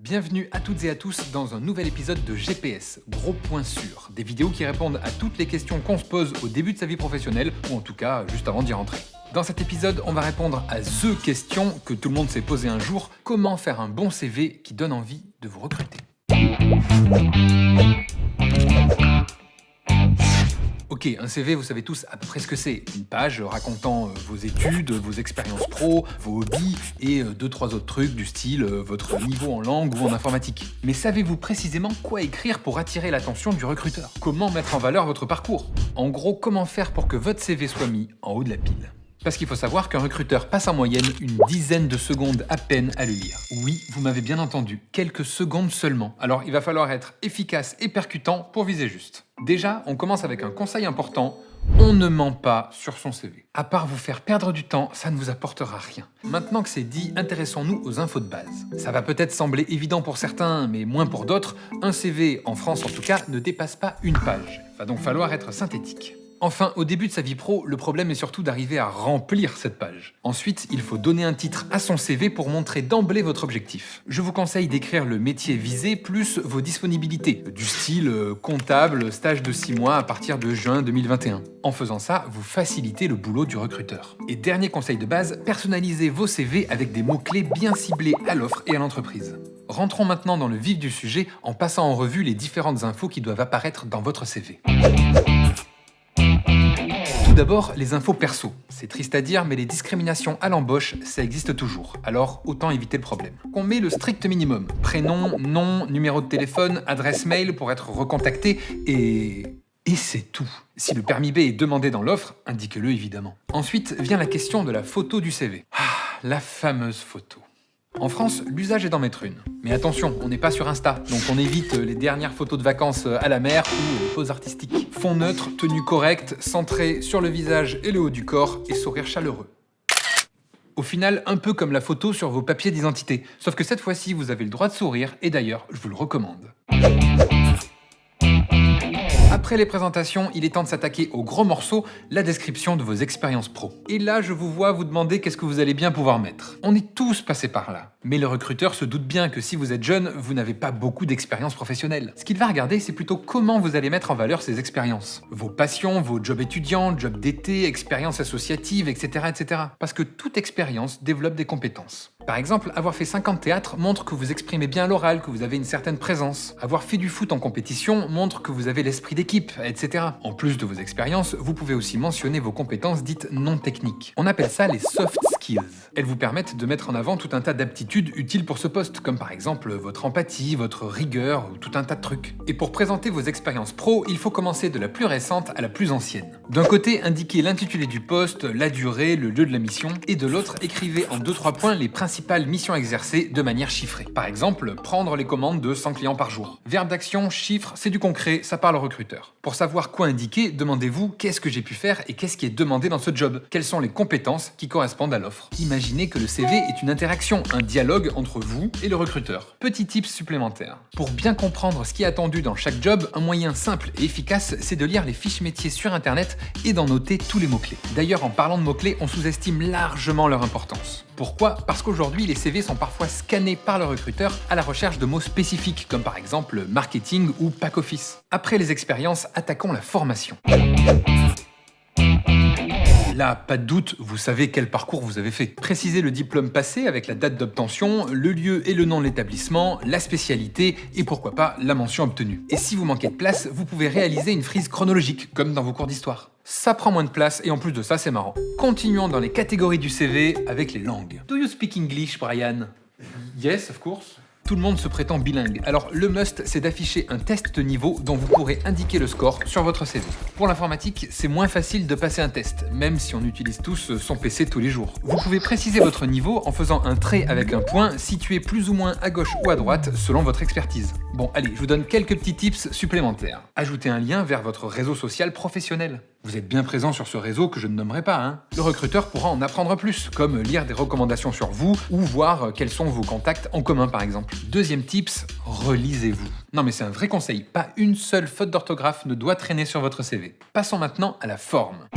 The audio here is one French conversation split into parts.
Bienvenue à toutes et à tous dans un nouvel épisode de GPS, Gros Point Sûr, des vidéos qui répondent à toutes les questions qu'on se pose au début de sa vie professionnelle, ou en tout cas juste avant d'y rentrer. Dans cet épisode, on va répondre à THE question que tout le monde s'est posée un jour, comment faire un bon CV qui donne envie de vous recruter. Ok, un CV, vous savez tous à peu près ce que c'est. Une page racontant vos études, vos expériences pro, vos hobbies et 2-3 autres trucs du style votre niveau en langue ou en informatique. Mais savez-vous précisément quoi écrire pour attirer l'attention du recruteur? Comment mettre en valeur votre parcours? En gros, comment faire pour que votre CV soit mis en haut de la pile? Parce qu'il faut savoir qu'un recruteur passe en moyenne une dizaine de secondes à peine à le lire. Oui, vous m'avez bien entendu, quelques secondes seulement. Alors il va falloir être efficace et percutant pour viser juste. Déjà, on commence avec un conseil important, on ne ment pas sur son CV. À part vous faire perdre du temps, ça ne vous apportera rien. Maintenant que c'est dit, intéressons-nous aux infos de base. Ça va peut-être sembler évident pour certains, mais moins pour d'autres, un CV, en France en tout cas, ne dépasse pas une page. Il va donc falloir être synthétique. Enfin, au début de sa vie pro, le problème est surtout d'arriver à remplir cette page. Ensuite, il faut donner un titre à son CV pour montrer d'emblée votre objectif. Je vous conseille d'écrire le métier visé plus vos disponibilités, du style comptable, stage de 6 mois à partir de juin 2021. En faisant ça, vous facilitez le boulot du recruteur. Et dernier conseil de base, personnalisez vos CV avec des mots-clés bien ciblés à l'offre et à l'entreprise. Rentrons maintenant dans le vif du sujet en passant en revue les différentes infos qui doivent apparaître dans votre CV. Tout d'abord, les infos perso. C'est triste à dire, mais les discriminations à l'embauche, ça existe toujours. Alors, autant éviter le problème. On met le strict minimum. Prénom, nom, numéro de téléphone, adresse mail pour être recontacté et c'est tout. Si le permis B est demandé dans l'offre, indiquez-le évidemment. Ensuite vient la question de la photo du CV. La fameuse photo. En France, l'usage est d'en mettre une. Mais attention, on n'est pas sur Insta, donc on évite les dernières photos de vacances à la mer ou les poses artistiques. Fond neutre, tenue correcte, centrée sur le visage et le haut du corps et sourire chaleureux. Au final, un peu comme la photo sur vos papiers d'identité, sauf que cette fois-ci, vous avez le droit de sourire et d'ailleurs, je vous le recommande. Après les présentations, il est temps de s'attaquer au gros morceau, la description de vos expériences pro. Et là, je vous vois vous demander qu'est-ce que vous allez bien pouvoir mettre. On est tous passés par là. Mais le recruteur se doute bien que si vous êtes jeune, vous n'avez pas beaucoup d'expérience professionnelle. Ce qu'il va regarder, c'est plutôt comment vous allez mettre en valeur ces expériences. Vos passions, vos jobs étudiants, jobs d'été, expériences associatives, etc., etc. Parce que toute expérience développe des compétences. Par exemple, avoir fait 5 ans de théâtre montre que vous exprimez bien à l'oral, que vous avez une certaine présence. Avoir fait du foot en compétition montre que vous avez l'esprit d'équipe, etc. En plus de vos expériences, vous pouvez aussi mentionner vos compétences dites non techniques. On appelle ça les soft skills. Elles vous permettent de mettre en avant tout un tas d'aptitudes utiles pour ce poste, comme par exemple votre empathie, votre rigueur ou tout un tas de trucs. Et pour présenter vos expériences pro, il faut commencer de la plus récente à la plus ancienne. D'un côté, indiquez l'intitulé du poste, la durée, le lieu de la mission, et de l'autre, écrivez en 2-3 points les principales missions exercées de manière chiffrée. Par exemple, prendre les commandes de 100 clients par jour. Verbe d'action, chiffre, c'est du concret, ça parle au recruteur. Pour savoir quoi indiquer, demandez-vous qu'est-ce que j'ai pu faire et qu'est-ce qui est demandé dans ce job. Quelles sont les compétences qui correspondent à l'offre. Imaginez que le CV est une interaction, un dialogue entre vous et le recruteur. Petit tips supplémentaire. Pour bien comprendre ce qui est attendu dans chaque job, un moyen simple et efficace, c'est de lire les fiches métiers sur internet et d'en noter tous les mots-clés. D'ailleurs, en parlant de mots-clés, on sous-estime largement leur importance. Pourquoi ? Parce qu'aujourd'hui, les CV sont parfois scannés par le recruteur à la recherche de mots spécifiques, comme par exemple marketing ou pack office. Après les expériences, attaquons la formation. Là, pas de doute, vous savez quel parcours vous avez fait. Précisez le diplôme passé avec la date d'obtention, le lieu et le nom de l'établissement, la spécialité et pourquoi pas la mention obtenue. Et si vous manquez de place, vous pouvez réaliser une frise chronologique, comme dans vos cours d'histoire. Ça prend moins de place et en plus de ça, c'est marrant. Continuons dans les catégories du CV avec les langues. Do you speak English, Brian? Yes, of course. Tout le monde se prétend bilingue, alors le must c'est d'afficher un test de niveau dont vous pourrez indiquer le score sur votre CV. Pour l'informatique, c'est moins facile de passer un test, même si on utilise tous son PC tous les jours. Vous pouvez préciser votre niveau en faisant un trait avec un point situé plus ou moins à gauche ou à droite selon votre expertise. Bon, allez, je vous donne quelques petits tips supplémentaires. Ajoutez un lien vers votre réseau social professionnel. Vous êtes bien présent sur ce réseau que je ne nommerai pas, hein. Le recruteur pourra en apprendre plus, comme lire des recommandations sur vous ou voir quels sont vos contacts en commun par exemple. Deuxième tips, relisez-vous. Non mais c'est un vrai conseil, pas une seule faute d'orthographe ne doit traîner sur votre CV. Passons maintenant à la forme.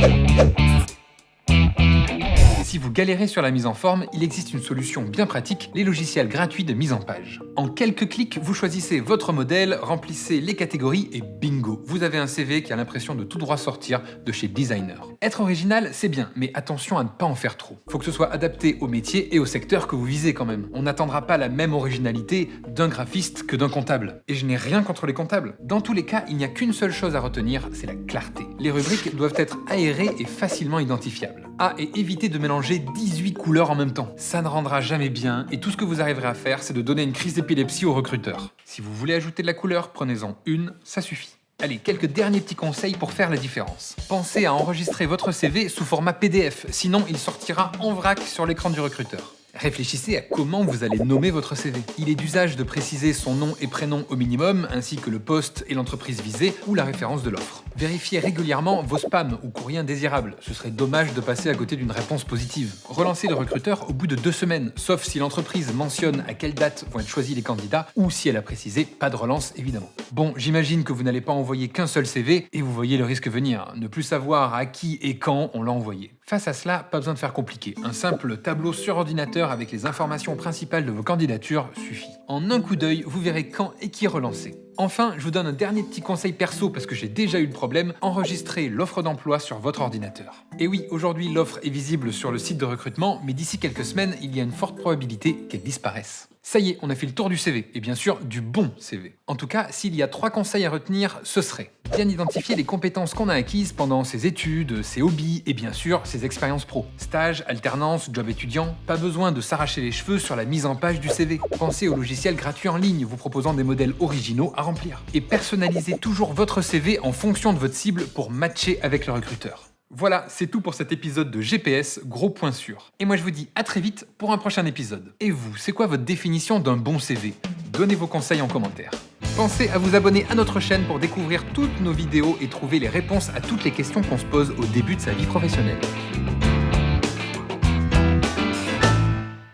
Si Si vous galérez sur la mise en forme, il existe une solution bien pratique, les logiciels gratuits de mise en page. En quelques clics, vous choisissez votre modèle, remplissez les catégories et bingo, vous avez un CV qui a l'impression de tout droit sortir de chez Designer. Être original, c'est bien, mais attention à ne pas en faire trop. Faut que ce soit adapté au métier et au secteur que vous visez quand même. On n'attendra pas la même originalité d'un graphiste que d'un comptable. Et je n'ai rien contre les comptables. Dans tous les cas, il n'y a qu'une seule chose à retenir, c'est la clarté. Les rubriques doivent être aérées et facilement identifiables. Ah, et évitez de mélanger 18 couleurs en même temps. Ça ne rendra jamais bien, et tout ce que vous arriverez à faire, c'est de donner une crise d'épilepsie au recruteur. Si vous voulez ajouter de la couleur, prenez-en une, ça suffit. Allez, quelques derniers petits conseils pour faire la différence. Pensez à enregistrer votre CV sous format PDF, sinon il sortira en vrac sur l'écran du recruteur. Réfléchissez à comment vous allez nommer votre CV. Il est d'usage de préciser son nom et prénom au minimum, ainsi que le poste et l'entreprise visée ou la référence de l'offre. Vérifiez régulièrement vos spams ou courriers indésirables. Ce serait dommage de passer à côté d'une réponse positive. Relancez le recruteur au bout de 2 semaines, sauf si l'entreprise mentionne à quelle date vont être choisis les candidats ou si elle a précisé pas de relance évidemment. Bon, j'imagine que vous n'allez pas envoyer qu'un seul CV et vous voyez le risque venir, ne plus savoir à qui et quand on l'a envoyé. Face à cela, pas besoin de faire compliqué. Un simple tableau sur ordinateur avec les informations principales de vos candidatures suffit. En un coup d'œil, vous verrez quand et qui relancer. Enfin, je vous donne un dernier petit conseil perso parce que j'ai déjà eu le problème, enregistrez l'offre d'emploi sur votre ordinateur. Et oui, aujourd'hui l'offre est visible sur le site de recrutement, mais d'ici quelques semaines, il y a une forte probabilité qu'elle disparaisse. Ça y est, on a fait le tour du CV, et bien sûr du bon CV. En tout cas, s'il y a 3 conseils à retenir, ce serait bien identifier les compétences qu'on a acquises pendant ses études, ses hobbies et bien sûr ses expériences pro. Stage, alternance, job étudiant, pas besoin de s'arracher les cheveux sur la mise en page du CV. Pensez aux logiciels gratuits en ligne vous proposant des modèles originaux à remplir. Et personnalisez toujours votre CV en fonction de votre cible pour matcher avec le recruteur. Voilà, c'est tout pour cet épisode de GPS, gros point sûr. Et moi je vous dis à très vite pour un prochain épisode. Et vous, c'est quoi votre définition d'un bon CV? Donnez vos conseils en commentaire. Pensez à vous abonner à notre chaîne pour découvrir toutes nos vidéos et trouver les réponses à toutes les questions qu'on se pose au début de sa vie professionnelle.